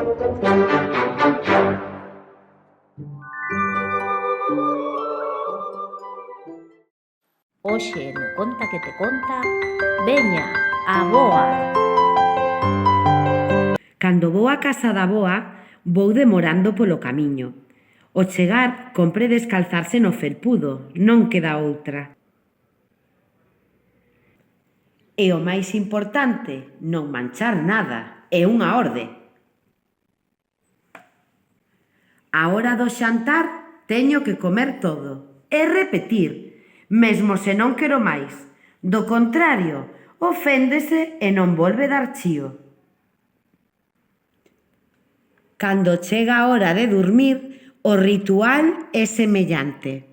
Hoxe no Conta que te conta, veña, a boa. Cando vou á casa da avoa, vou demorando polo camiño. Ao chegar, compre descalzarse no felpudo, non queda outra. E o máis importante, non manchar nada, é unha orde. A hora do xantar, teño que comer todo e repetir, mesmo se non quero máis. Do contrario, oféndese e non volve dar chío. Cando chega a hora de dormir, o ritual é semellante.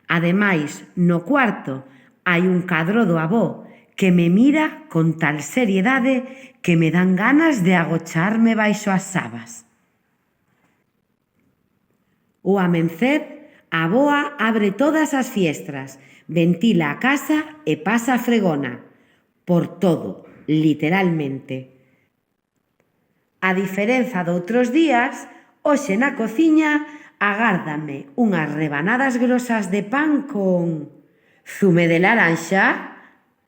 Ademais, no cuarto hai un cadro do avó que me mira con tal seriedade que me dan ganas de agocharme baixo as sabas. O amencer, a avoa abre todas as fiestras, ventila a casa e pasa a fregona. Por todo, literalmente. A diferenza doutros días, hoxe na cociña agárdame unhas rebanadas grosas de pan con zume de laranxa.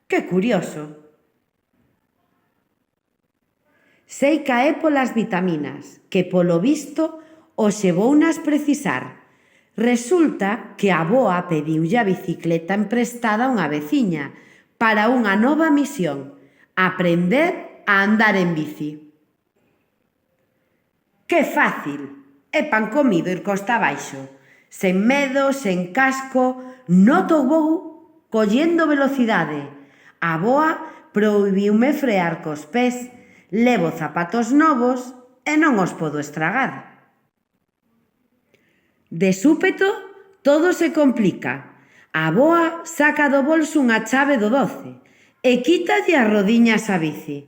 ¡Que curioso! Sei que é polas vitaminas, que polo visto hoxe vounas precisar. Resulta que a avoa pediulle a bicicleta emprestada a unha veciña para unha nova misión, aprender a andar en bici. ¡Que fácil! É pan comido ir costa abaixo. Sen medo, sen casco, noto vou collendo velocidade. A avoa prohibiume frear cos pés. Levo zapatos novos e non os podo estragar. De súpeto, todo se complica. A avoa saca do bolso unha chave do 12 e quítalle as rodiñas á bici.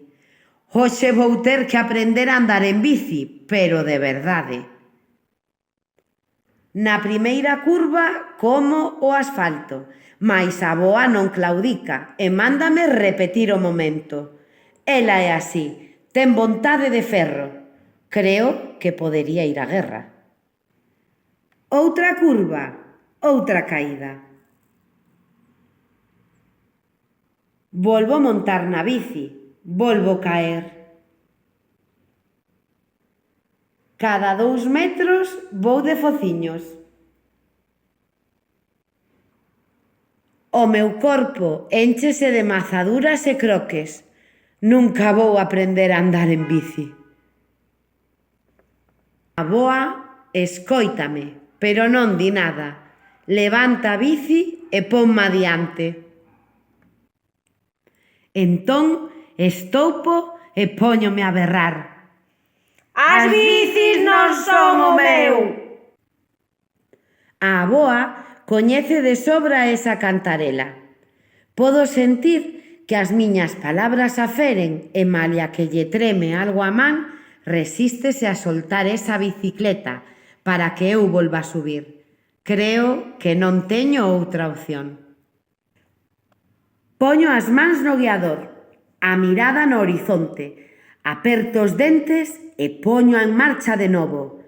Hoxe vou ter que aprender a andar en bici, pero de verdade. Na primeira curva como o asfalto, mais a avoa non claudica e mándame repetir o momento. Ela é así, ten vontade de ferro. Creo que podería ir á guerra. Outra curva, outra caída. Volvo montar na bici, volvo caer. Cada 2 metros vou de fociños. O meu corpo énchese de mazaduras e croques. Nunca vou aprender a andar en bici. A avoa escóitame, pero non di nada. Levanta a bici e ponme adiante. Entón, estoupo e póñome a berrar. As bicis non son o meu! A avoa coñece de sobra esa cantarela. Podo sentir que as miñas palabras aferen e malia que lle treme algo a man, resístese a soltar esa bicicleta para que eu volva a subir. Creo que non teño outra opción. Poño as mans no guiador, a mirada no horizonte, aperto os dentes e poño en marcha de novo.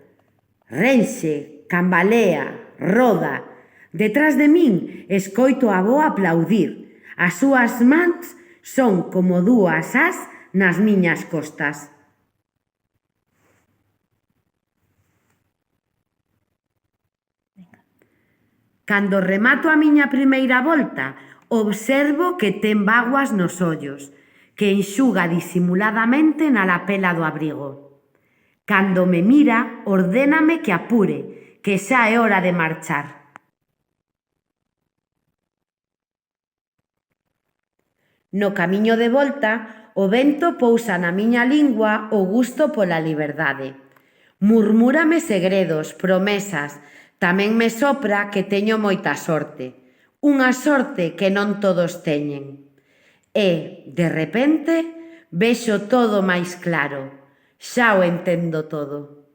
Renxe, cambalea, roda. Detrás de min escoito a avoa aplaudir. As súas mans son como 2 ás nas miñas costas. Cando remato a miña primeira volta, observo que ten bágoas nos ollos, que enxuga disimuladamente na lapela do abrigo. Cando me mira, ordéname que apure, que xa é hora de marchar. No camiño de volta, o vento pousa na miña lingua o gusto pola liberdade. Murmúrame segredos, promesas, tamén me sopra que teño moita sorte. Unha sorte que non todos teñen. E, de repente, vexo todo máis claro. Xa o entendo todo.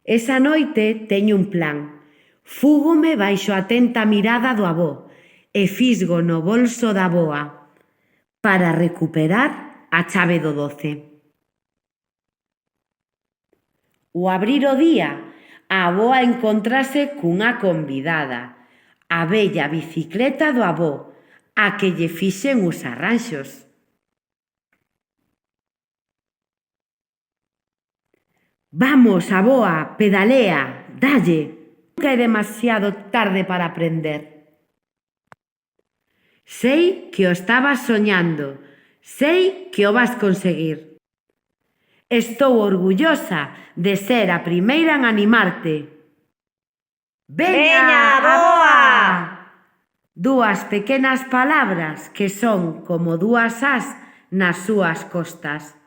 Esa noite teño un plan. Fúgome baixo a atenta mirada do avó e fisgo no bolso da avoa para recuperar a chave do 12. O abrir o día, a avoa encontrase cunha convidada, a bella bicicleta do avó, a que lle fixen os arranxos. Vamos, avoa, pedalea, dalle. Nunca é demasiado tarde para aprender. Sei que o estabas soñando, sei que o vas conseguir. Estou orgullosa de ser a primeira en animarte. Veña, avoa! Dúas pequenas palabras que son como dúas ás nas súas costas.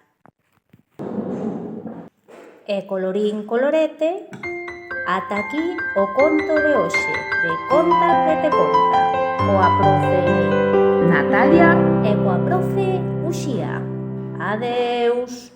E colorín colorete, ata aquí o conto de hoxe de Conta que te conta, coa profe Natalia e coa profe Uxía. Adeus!